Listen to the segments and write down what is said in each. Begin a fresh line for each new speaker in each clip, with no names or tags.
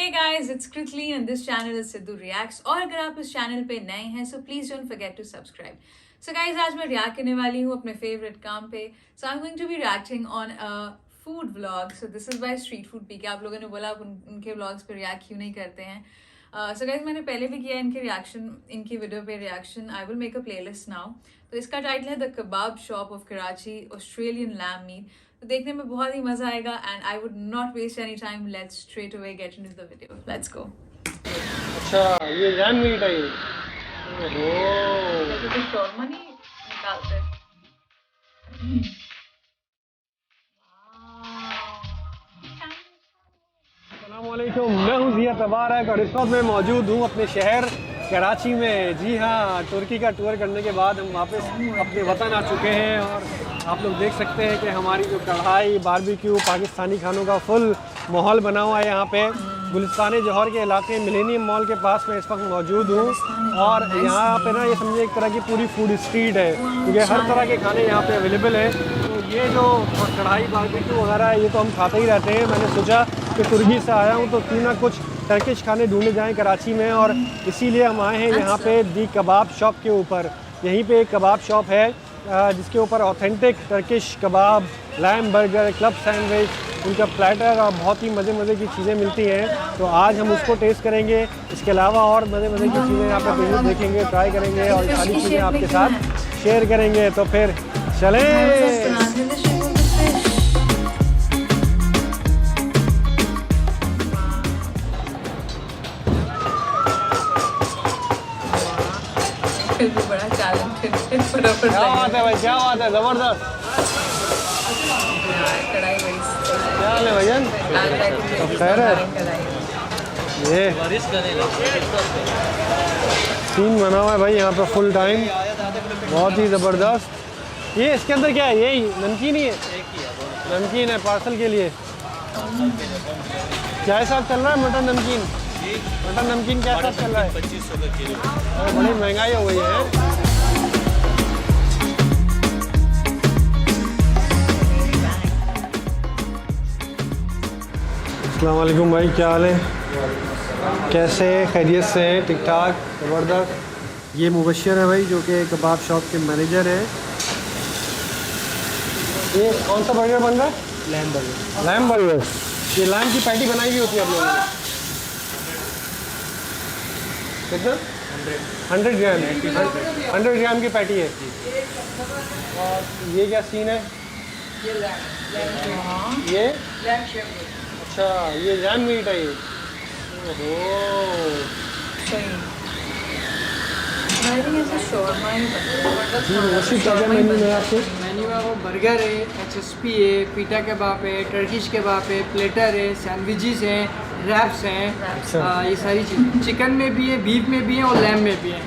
Hey guys, it's Kritli and this channel is Sidhu Reacts. और अगर आप इस चैनल पे नए हैं so please don't forget to subscribe. So guys, आज मैं react करने वाली हूँ अपने favorite काम पे. So I'm going to be reacting on a food vlog. So this is by Street Food PK. आप लोगों ने बोला आप उनके vlogs पे react क्यों नहीं करते हैं. So guys, मैंने पहले भी किया इनके reaction, इनकी वीडियो पे reaction. I will make a playlist now. तो इसका टाइटल है The Kebab Shop of Karachi, Australian Lamb Meat. तो देखने में बहुत ही मजा आएगा and I would not waste any time. Let's straight away get into the video. Let's go.
अच्छा ये लैम मीट है ये। ओहो
तो शोरमा नहीं निकालते।
अस्सलामुअलैकुम, मैं हूँ ज़िया तबारक और इस वक्त मैं मौजूद हूँ अपने शहर कराची में। जी हाँ, तुर्की का टूर करने के बाद हम वापस अपने वतन आ चुके हैं और आप लोग देख सकते हैं कि हमारी जो कढ़ाई बारबेक्यू पाकिस्तानी खानों का फुल माहौल बना हुआ है। यहाँ पे गुलिस्तान जौहर के इलाके मिलेनियम मॉल के पास मैं इस वक्त मौजूद हूँ और यहाँ पे ना ये समझे एक तरह की पूरी फूड स्ट्रीट है क्योंकि हर तरह के खाने यहाँ पे अवेलेबल है। तो ये जो कढ़ाई बारबेक्यू वगैरह है ये तो हम खाते ही रहते हैं। मैंने सोचा कि तुर्की से आया हूँ तो क्यों ना कुछ टर्किश खाने ढूंढे जाएँ कराची में, और इसीलिए हम आए हैं यहाँ पे दी कबाब शॉप के ऊपर। यहीं पे एक कबाब शॉप है जिसके ऊपर ऑथेंटिक टर्किश कबाब, लैम बर्गर, क्लब सैंडविच, उनका प्लेटर और बहुत ही मज़े की चीज़ें मिलती हैं। तो आज हम उसको टेस्ट करेंगे। इसके अलावा और मज़े की चीज़ें यहाँ पर देखेंगे, ट्राई करेंगे और सारी चीज़ें आपके साथ शेयर करेंगे। तो फिर चलें।
बड़ा टैलेंटेड है, फटाफट
क्या बात है भाई, क्या बात है, ज़बरदस्त।
कढ़ाई बड़ी
क्या हाल है भैया, खैर है। ये सीन बना हुआ है भाई यहाँ पे फुल टाइम, बहुत ही ज़बरदस्त। ये इसके अंदर क्या है, यही नमकीन ही है? नमकीन है पार्सल के लिए। क्या हिसाब चल रहा है मटन नमकीन? मटन नमकीन क्या हिसाब चल रहा है?
2500 का किलो।
बड़ी महंगाई हो गई है। अस्सलाम वालेकुम भाई, क्या हाल है, कैसे खैरियत से हैं? ठीक ठाक, ज़बरदस्त। ये मुबशर है भाई जो कि कबाब शॉप के मैनेजर हैं। ये कौन सा बर्गर बन रहा है? Lamb burger. लैम बर्गर, ये लैम की पैटी बनाई हुई होती है आप लोगों ने? कितना? 100 ग्राम। 100 ग्राम की पैटी है। और ये क्या सीन है? ये अच्छा ये लैम मीट है ये। ओहो उसी क्या मेन्यू में आपके?
मेन्यू में वो बर्गर है, HSP है, पीटा कबाब है, टर्किश कबाब है, प्लेटर है, सैंडविचेस हैं, रैप्स हैं, ये सारी चीज़। चिकन में भी है, बीफ में भी है और लैम में भी है।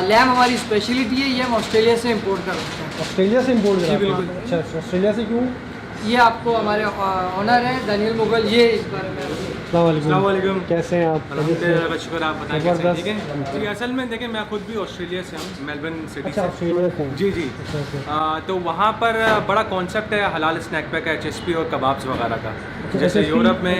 लैम हमारी स्पेशलिटी है, ये हम ऑस्ट्रेलिया से इंपोर्ट करते हैं।
ऑस्ट्रेलिया से इंपोर्ट
जी बिल्कुल।
अच्छा, ऑस्ट्रेलिया से क्यों?
ये आपको हमारे ऑनर हैं दानियल मुगल, ये इस बारे में।
अस्सलाम वालेकुम, कैसे हैं आप?
अल्हम्दुलिल्लाह का शुक्र, आप बताएं कैसे हैं? ठीक है जी। असल में देखें, मैं खुद भी ऑस्ट्रेलिया से हूँ, मेलबर्न सिटी
अच्छा,
से।
ऑस्ट्रेलिया से?
जी जी। तो वहाँ पर बड़ा कॉन्सेप्ट है हलाल स्नैक पैक, HSP और कबाब्स वगैरह का। जैसे यूरोप में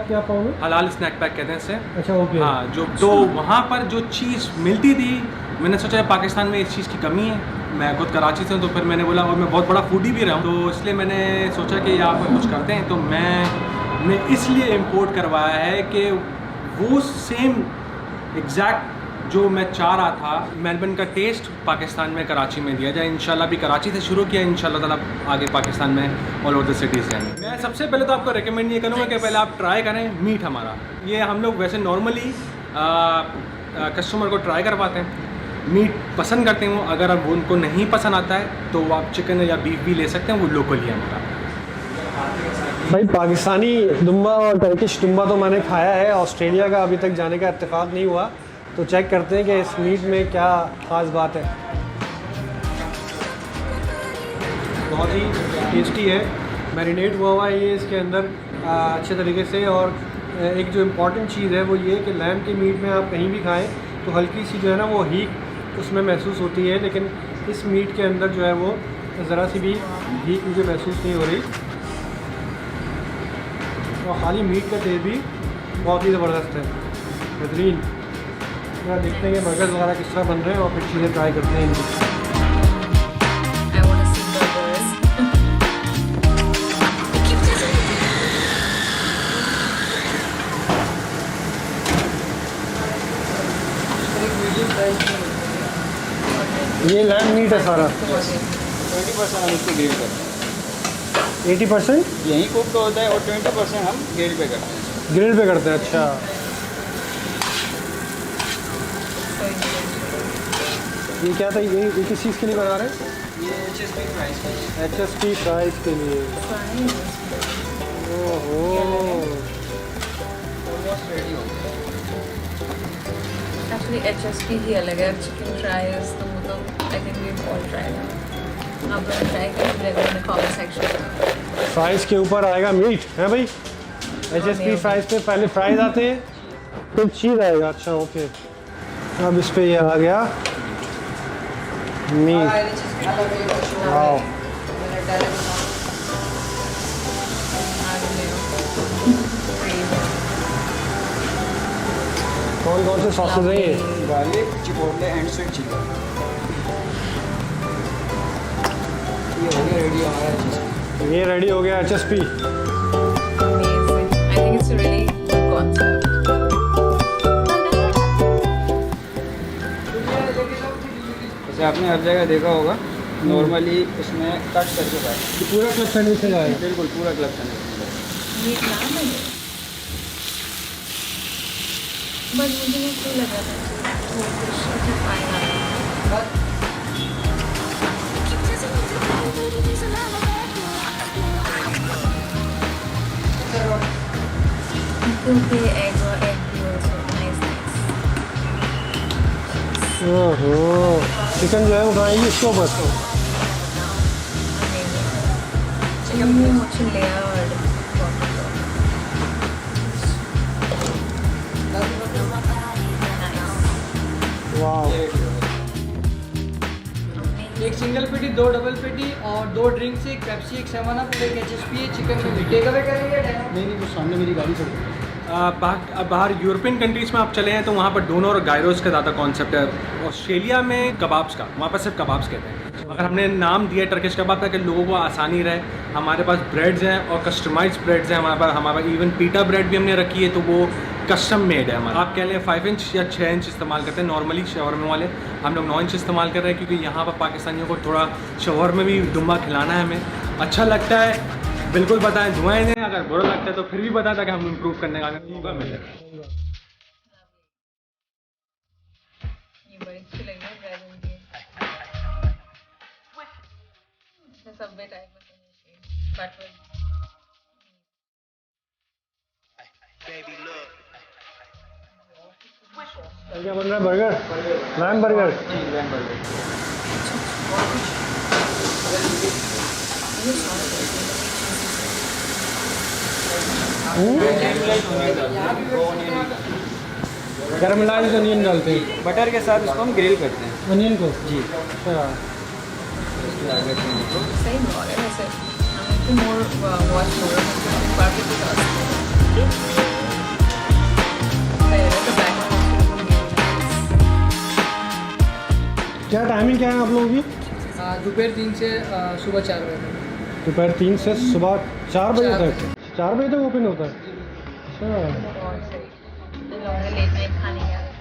क्या पाऊँ?
हलाल स्नैक पैक कहते हैं इसे।
अच्छा, ओके।
हाँ, जो तो वहाँ पर जो चीज़ मिलती थी, मैंने सोचा पाकिस्तान में इस चीज़ की कमी है। मैं खुद कराची से हूँ तो फिर मैंने बोला, और मैं बहुत बड़ा फूडी भी रहा हूँ, तो इसलिए मैंने सोचा कि यहाँ पर कुछ करते हैं। तो मैंने इसलिए इंपोर्ट करवाया है कि वो सेम एग्जैक्ट जो मैं चाह रहा था मेलबर्न का टेस्ट पाकिस्तान में कराची में दिया जाए। इंशाल्लाह भी कराची से शुरू किया, इंशाल्लाह ताला आगे पाकिस्तान में ऑल ओवर द सिटीज़ जाएंगे। मैं सबसे पहले तो आपको रेकमेंड ये करूँगा कि पहले आप ट्राई करें मीट हमारा। ये हम लोग वैसे नॉर्मली कस्टमर को ट्राई करवाते हैं, मीट पसंद करते हैं वो। अगर अब उनको नहीं पसंद आता है तो आप चिकन या बीफ भी ले सकते हैं, वो लोकल ही है हमारा।
भाई पाकिस्तानी दुम्बा और टर्किश दुम्बा तो मैंने खाया है, ऑस्ट्रेलिया का अभी तक जाने का इत्तेफाक नहीं हुआ। तो चेक करते हैं कि इस मीट में क्या ख़ास बात है। बहुत ही टेस्टी है, मैरिनेट हुआ है ये इसके अंदर अच्छे तरीके से। और एक जो इम्पॉर्टेंट चीज़ है वो ये कि लैम के मीट में आप कहीं भी खाएं तो हल्की सी जो है ना वो हीट उसमें महसूस होती है, लेकिन इस मीट के अंदर जो है वो ज़रा सी भी हीट मुझे महसूस नहीं हो रही। और खाली मीट का तेल भी बहुत ही ज़बरदस्त है, बेहतरीन। थोड़ा देखते हैं कि बर्गर वगैरह किस तरह बन रहे हैं और फिर चीज़ें ट्राई करते हैं इनकी।
I want to see burgers.
ये लैम मीट है सारा।
20% हम इसको ग्रिल करते हैं,
80%
यहीं कुक तो होता है और 20% हम ग्रिल पे करते हैं।
ग्रिल पे करते हैं। अच्छा, ये क्या था, ये किस चीज़ के लिए बना रहे हैं?
ये HSP प्राइस है।
HSP फ्राइज़ के लिए। ओहो,
ऑलमोस्ट रेडी हो गया।
Actually, HSP ही अलग है, चिकन फ्राइज तो वो तो I think we all try. आप लोग ट्राई करिएगा इन कमेंट सेक्शन में।
फ्राइज़ के ऊपर आएगा मीट है भाई। HSP फ्राइज़ पे पहले फ्राइज़ आते हैं, फिर चीज़ आएगा। अच्छा ओके, अब इस पे ये आ गया मीट। वाओ, कौन कौन से सॉसेज हैं ये?
Garlic, chipotle and sweet chili. ये हो गया रेडी हमारा HSP।
ये रेडी हो गया HSP।
Amazing. I think it's a really good concept.
जैसे आपने हर जगह देखा होगा, नॉर्मली इसमें कट करके खाते हैं।
पूरा क्लब सैंडविच है जाएगा।
बिल्कुल पूरा क्लब सैंडविच।
ये एक नाम है, बट मुझे वो क्यों लगा था कि वो कुछ फाइन आ रहा है। Okay, egg भी also nice.
ओहो, चिकन जो है उठाएंगे इसको बस।
Amazing. Chicken में मुझे layered
वाह,
एक सिंगल पेटी, 2 डबल पेटी और 2 ड्रिंक्स, एक पेप्सी, एक 7 अप, एक HSP है। चिकन में भी टेक अवे करेंगे।
नहीं वो सामने मेरी गाड़ी चल रही है।
बाहर यूरोपियन कंट्रीज़ में आप चले हैं तो वहाँ पर डोनर और गायरोस का ज़्यादा कॉन्सेप्ट है। ऑस्ट्रेलिया में कबाब्स का, वहाँ पर सिर्फ कबाब्स कहते हैं। अगर हमने नाम दिया टर्किश कबाब ताकि लोगों को आसानी रहे, हमारे पास ब्रेड्स हैं और कस्टमाइज्ड ब्रेड्स हैं हमारे पास इवन पीटा ब्रेड भी हमने रखी है, तो वो कस्टम मेड है हमारा। आप कह लें 5 इंच या 6 इंच इस्तेमाल करते हैं नॉर्मली शवरमा वाले, हम लोग 9 इंच इस्तेमाल कर रहे हैं क्योंकि यहाँ पर पाकिस्तानियों को थोड़ा शवरमा में भी दुम्बा खिलाना है, हमें अच्छा लगता है। बिल्कुल बताएं, दुआएं दें, अगर बुरा लगता है तो फिर भी बताएं ताकि हम इम्प्रूव करने का मौका मिले।
ये बड़ी अच्छी लगी है ब्रेड उनकी। सबवे टाइप में बट
क्या बन रहा है? Burger, lamb burger.
Lamb burger.
Caramelised onion डालते हैं
बटर के साथ इसको हम ग्रिल करते हैं।
अनियन को।
जी।
अच्छा,
इसके आगे फिर इसको
सही ब्लॉग है वैसे। I need to more watch more barbecue sauce.
क्या टाइमिंग क्या है आप लोगों की?
दोपहर 3 से सुबह 4 बजे तक।
दोपहर 3 से सुबह 4 बजे
4
तक। 4 बजे तक ओपन होता है। अच्छा,
और सही लेट नाइट खाने के आगे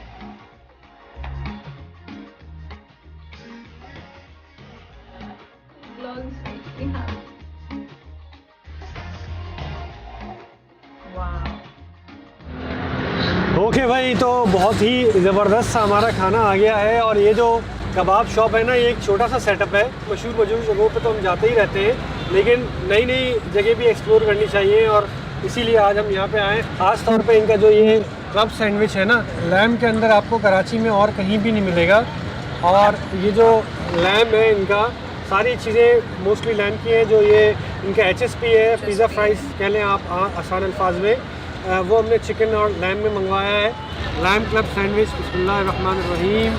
ओके भाई, तो बहुत ही ज़बरदस्त सा हमारा खाना आ गया है। और ये जो कबाब शॉप है ना, ये एक छोटा सा सेटअप है। मशहूर जगहों पे तो हम जाते ही रहते हैं, लेकिन नई नई जगह भी एक्सप्लोर करनी चाहिए और इसीलिए आज हम यहाँ पे आए। ख़ास तौर पे इनका जो ये क्लब सैंडविच है ना, लैम के अंदर आपको कराची में और कहीं भी नहीं मिलेगा। और ये जो लैम है, इनका सारी चीज़ें मोस्टली लैम की हैं। जो ये इनका HSP है, पिज़्ज़ा फ्राइज़ कह लें आप आसान अल्फाज में, वो हमने चिकन और लैम में मंगवाया है। लैम क्लब सैंडविच, बिस्मिल्लाहिर्रहमानिर्रहीम।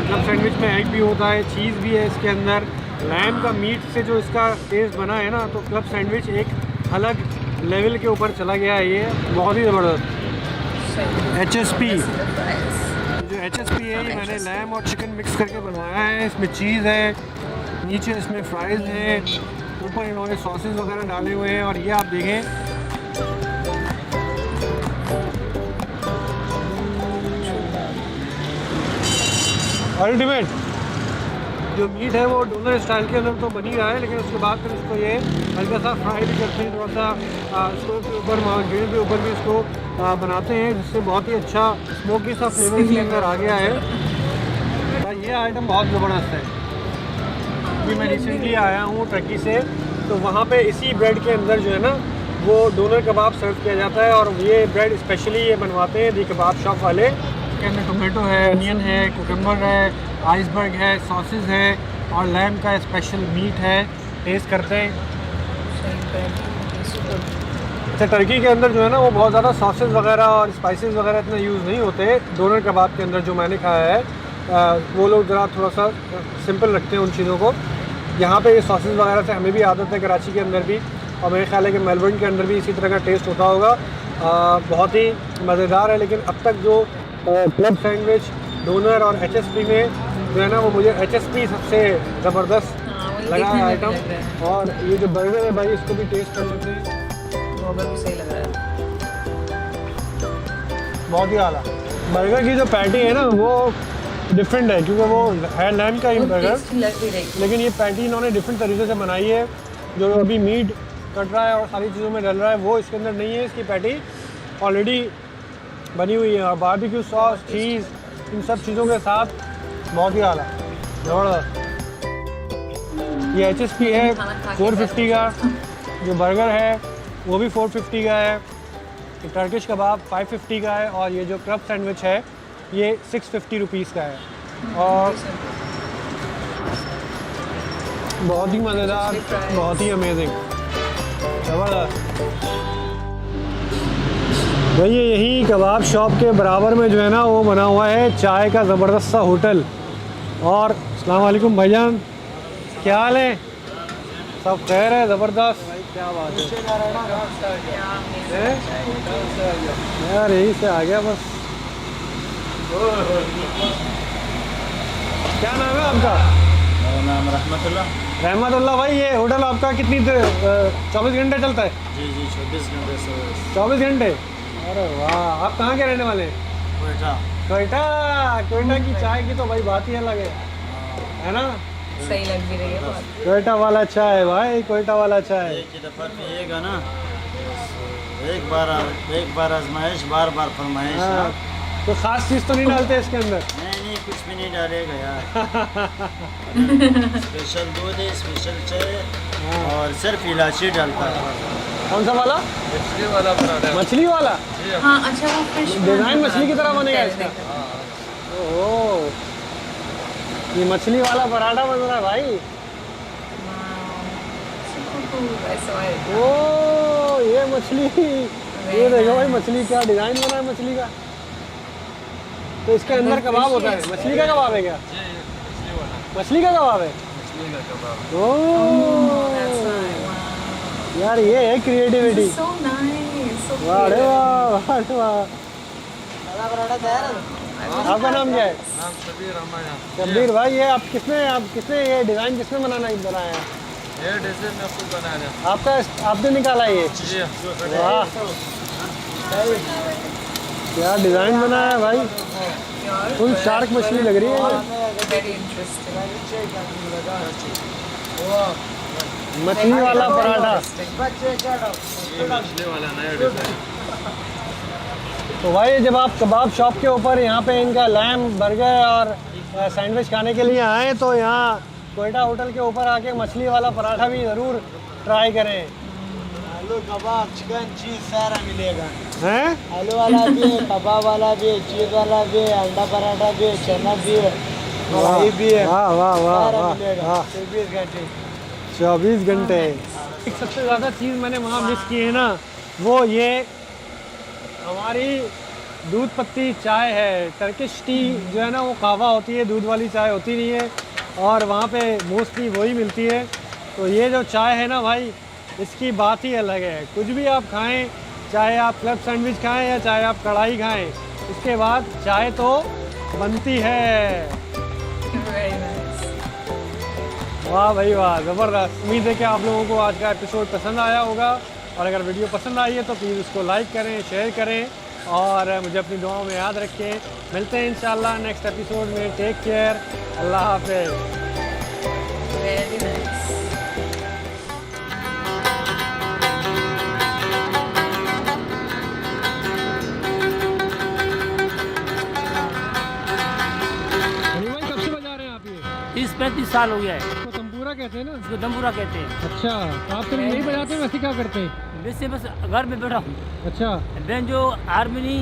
क्लब सैंडविच में एग भी होता है, चीज़ भी है इसके अंदर। लैम का मीट से जो इसका टेस्ट बना है ना, तो क्लब सैंडविच एक अलग लेवल के ऊपर चला गया है। ये बहुत ही ज़बरदस्त HSP। जो HSP है ये मैंने लैम और चिकन मिक्स करके बनवाया है। इसमें चीज़ है, नीचे इसमें फ्राइज़ हैं, ऊपर इन्होंने सॉसेस वगैरह डाले हुए हैं। और ये आप देखें अल्टीमेट जो मीट है वो डोनर स्टाइल के अंदर तो बन ही रहा है, लेकिन उसके बाद फिर इसको ये हल्का सा फ्राई भी करते हैं, थोड़ा सा स्टोव के ऊपर ग्रिल के ऊपर भी इसको बनाते हैं, जिससे बहुत ही अच्छा स्मोकी सा फ्लेवर इसके अंदर आ गया है। ये आइटम बहुत ज़बरदस्त है। अभी मैं रिसेंटली आया हूँ टर्की से, तो वहाँ पे इसी ब्रेड के अंदर जो है ना वो डोनर कबाब सर्व किया जाता है। और ये ब्रेड स्पेशली ये बनवाते हैं दी कबाब शॉप वाले। इसके अंदर टोमेटो है, अनियन है, कुकम्बर है, आइसबर्ग है, सॉसेस है और लैम का स्पेशल मीट है। टेस्ट करते हैं। अच्छा, टर्की के अंदर जो है ना वो बहुत ज़्यादा सॉसेस वगैरह और स्पाइसेस वगैरह इतना यूज़ नहीं होते। डोनर कबाब के अंदर जो मैंने खाया है वो लोग ज़रा थोड़ा सा सिंपल रखते हैं उन चीज़ों को। यहाँ पे ये सॉसेस वगैरह से हमें भी आदत है, कराची के अंदर भी, और मेरे ख्याल है कि मेलबर्न के अंदर भी इसी तरह का टेस्ट होता होगा। बहुत ही मज़ेदार है। लेकिन अब तक जो क्लब सैंडविच, डोनर और HSP में जो है ना वो मुझे HSP सबसे ज़बरदस्त लगा है आइटम। और ये जो बर्गर है भाई इसको भी टेस्ट कर लेते हैं।
बर्गर भी सही लग रहा है,
बहुत ही आला। बर्गर की जो पैटी है ना वो डिफरेंट है, क्योंकि वो है लैम का ही बर्गर,
टेस्टी लग भी रही।
लेकिन ये पैटी इन्होंने डिफरेंट तरीके से बनाई है। जो अभी मीट कट रहा है और सारी चीज़ों में डल रहा है वो इसके अंदर नहीं है। इसकी पैटी ऑलरेडी बनी हुई है और बारबेक्यू सॉस, चीज़, इन सब चीज़ों के साथ बहुत ही आला, ज़बरदस्त। ये HSP है 450 का, जो बर्गर है वो भी 450 का है, ये टर्किश कबाब 550 का है और ये जो क्लब सैंडविच है ये 650 रुपीज़ का है। और बहुत ही मज़ेदार, बहुत ही अमेजिंग, ज़बरदस्त। भैया यही कबाब शॉप के बराबर में जो है ना वो बना हुआ है चाय का ज़बरदस्त सा होटल। और अस्सलाम वालेकुम भाईजान, क्या हाल है? सब खैर है? ज़बरदस्त, क्या बात है यार, यही से आ गया बस। क्या नाम है आपका?
मेरा नाम
रहमतुल्लाह। भाई ये होटल आपका कितनी 24 घंटे चलता है?
जी 24 घंटे से
24 घंटे। अरे वाह, आप कहाँ के रहने वाले हैं? कोयटा। कोयटा की चाय की तो भाई बात ही अलग है ना?
सही लग भी रही है बहुत।
कोयटा वाला चाय भाई, कोयटा वाला चाय।
एक ही दफ़ा पिएगा ना, एक बार आजमाइश, बार बार फरमाइश।
हाँ, तो ख़ास चीज़ तो नहीं डालते इसके अंदर?
नहीं, कुछ भी नहीं डालेगा यार। स्पेशल दूध है, स्पेशल चाय और सिर्फ इलायची डालता है।
कौन सा वाला? मछली वाला।
हाँ अच्छा, वो फिश
डिज़ाइन मछली की तरह बनेगा इसका। ओह, ये मछली वाला पराठा बन रहा है भाई। ओह, ये मछली, ये देखो भाई मछली, क्या डिज़ाइन बना है मछली का। तो इसके अंदर कबाब होता है? मछली का कबाब है क्या? मछली का कबाब है। ओह यार, ये है क्रिएटिविटी। वाह रे वाह, वाह रे वाह। आपका नाम क्या है? शब्बीर भाई। ये आप किसने ये डिज़ाइन किसने बनाया है?
ये डिज़ाइन मैं खुद बनाया।
आपने निकाला ये? वाह, क्या डिज़ाइन बनाया है भाई। फुल शार्क मछली लग रही है।
Very interesting.
मछली वाला पराठा।
मछली वाला नया डिज़ाइन।
तो भाई जब आप कबाब शॉप के ऊपर यहाँ पे इनका लैम बर्गर और सैंडविच खाने के लिए आए तो यहाँ कोयटा होटल के ऊपर आके मछली वाला पराठा भी ज़रूर ट्राई करें।
आलू कबाब, चिकन, चीज़ सारा मिलेगा।
हैं?
आलू वाला भी है, कबाब वाला भी है, चीज़ वाला भी है, अंडा पराठा भी है, चना भी है, मलाई भी है।
वाह वाह वाह
सारा
वाह
मिलेगा।
वाह।
24 घंटे।
24 घंटे। एक सबसे ज़्यादा चीज़ मैंने वहाँ मिस की है ना, वो ये हमारी दूध पत्ती चाय है। टर्किश टी जो है ना वो कहवा होती है, दूध वाली चाय होती नहीं है, और वहाँ पे मोस्टली वही मिलती है। तो ये जो चाय है ना भाई, इसकी बात ही अलग है। कुछ भी आप खाएं, चाहे आप क्लब सैंडविच खाएं या चाहे आप कढ़ाई खाएं, इसके बाद चाय तो बनती है।
Very nice.
वाह भाई वाह, ज़बरदस्त। उम्मीद है कि आप लोगों को आज का एपिसोड पसंद आया होगा, और अगर वीडियो पसंद आई है तो प्लीज़ उसको लाइक करें, शेयर करें और मुझे अपनी दुआओं में याद रखें। मिलते हैं इंशाल्लाह नेक्स्ट एपिसोड में। टेक केयर, अल्लाह हाफिज़।
Very nice.
अली भाई कब से बजा रहे हैं आप ये?
30-35 साल हो गया है।
इसको तंबूरा कहते हैं ना?
इसको दम्बूरा कहते हैं।
अच्छा, तो आप तो नहीं बजाते, वैसे क्या करते हैं?
वैसे बस घर में बैठा हूँ।
अच्छा
बेंजो, हारमोनी,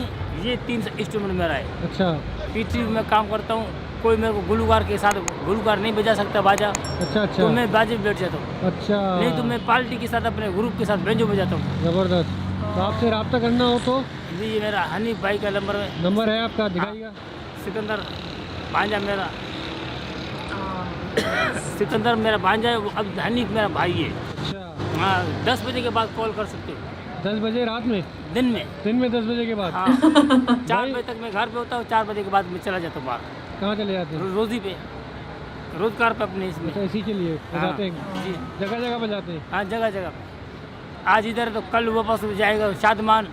ये 3 इंस्ट्रूमेंट मेरा है।
अच्छा
पीटी में काम करता हूँ। कोई मेरे को गुलूकार के साथ, गुलूकार नहीं बजा सकता बाजा,
अच्छा अच्छा
तो मैं बाजे में बैठ जाता हूँ।
अच्छा,
नहीं तो मैं पार्टी के साथ, अपने ग्रुप के साथ बेंजो बजाता हूँ।
ज़बरदस्त। तो आपसे रब्ता करना हो तो
जी, ये मेरा हनीफ भाई का
नंबर है आपका, दिखाइएगा।
सिकंदर भांजा मेरा, सिकंदर मेरा भांजा है, अब हनीफ मेरा भाई है।
अच्छा,
हाँ, 10 बजे के बाद कॉल कर सकते हो।
10 बजे रात में?
दिन में।
दिन में 10 बजे के बाद?
हाँ 4
भाई-
बजे तक मैं घर पे होता हूँ, 4 बजे के बाद मैं चला जाता हूँ बाहर,
कहाँ चले जाते हैं?
रोजी पे, रोजगार पे अपने इसमें।
अच्छा, इसी के लिए बजाते हैं?
जी
जगह जगह बजाते हैं?
हाँ, जगह जगह। आज इधर तो कल वापस हो जाएगा शादमान,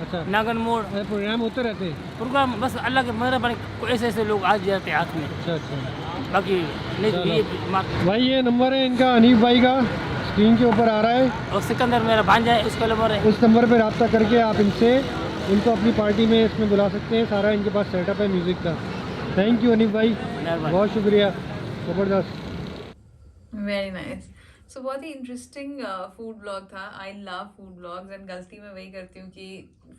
अच्छा,
नागन मोड़।
अरे प्रोग्राम होते रहते हैं?
प्रोग्राम बस अल्लाह के मेहर बने, ऐसे ऐसे लोग आ जाते हैं हाथ में।
अच्छा अच्छा।
बाकी नहीं तो
चलो।
ये
भाई ये नंबर है इनका, हनीफ भाई का, स्क्रीन के ऊपर आ रहा है।
और सिकंदर मेरा भांजा है, उसका नंबर है।
उस नंबर पे रब्ता करके आप इनको अपनी पार्टी में इसमें बुला सकते हैं। सारा इनके पास सेटअप है म्यूज़िक का। थैंक यू हनीफ भाई,
मेहरबानी।
बहुत शुक्रिया, ज़बरदस्त।
Very nice. सो बहुत ही इंटरेस्टिंग फूड ब्लॉग था। I love food blogs and गलती मैं वही करती हूँ कि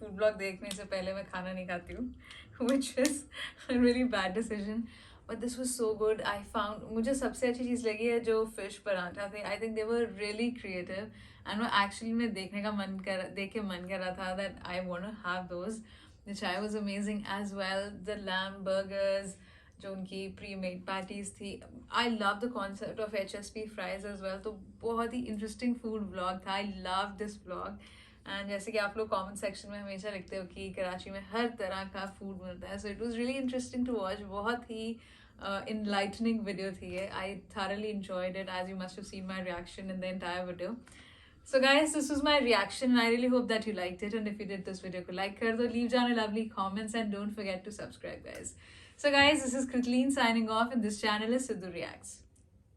फूड ब्लॉग देखने से पहले मैं खाना नहीं खाती हूँ which is really bad decision, but this was so good. I found, मुझे सबसे अच्छी चीज़ लगी है जो फिश पराठा थे। I think they were really creative and वो एक्चुअली में देख के मन कर रहा था that I want to have those. The chai was amazing as well. The lamb burgers, जो उनकी प्री मेड पैटीज थी। I love the concept of HSP fries as well. तो बहुत ही इंटरेस्टिंग फूड ब्लॉग था। I love this blog and जैसे कि आप लोग कमेंट सेक्शन में हमेशा लिखते हो कि कराची में हर तरह का फूड मिलता है, so it was really interesting to watch. बहुत ही enlightening video थी ये। I thoroughly enjoyed it, as you must have seen my reaction in the entire video. So guys, this was my reaction and I really hope that you liked it, and if you did this video को like कर दो, leave down a lovely comments and don't forget to subscribe guys. So guys, this is Kritleen signing off and this channel is Sidhu Reacts.